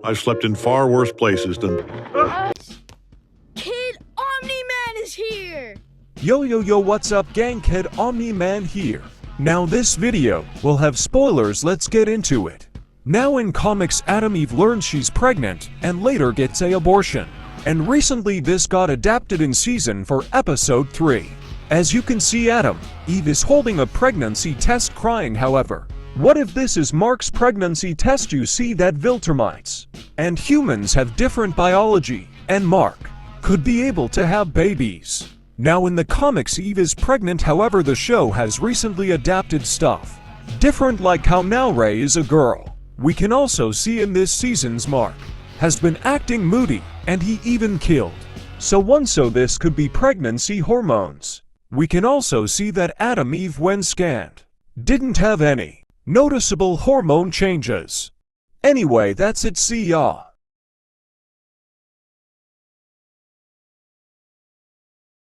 I've slept in far worse places than... Kid Omni-Man is here! Yo, what's up gang, Kid Omni-Man here. Now this video will have spoilers, let's get into it. Now in comics, Atom Eve learns she's pregnant and later gets an abortion. And recently this got adapted in season for episode 3. As you can see, Atom Eve is holding a pregnancy test crying. However, what if this is Mark's pregnancy test? You see that Viltrumites and humans have different biology, and Mark could be able to have babies. Now in the comics Eve is pregnant, however the show has recently adapted stuff different, like how now Ray is a girl. We can also see in this season's Mark has been acting moody and he even killed someone, so this could be pregnancy hormones. We can also see that Atom Eve when scanned didn't have any noticeable hormone changes. Anyway, that's it, see ya.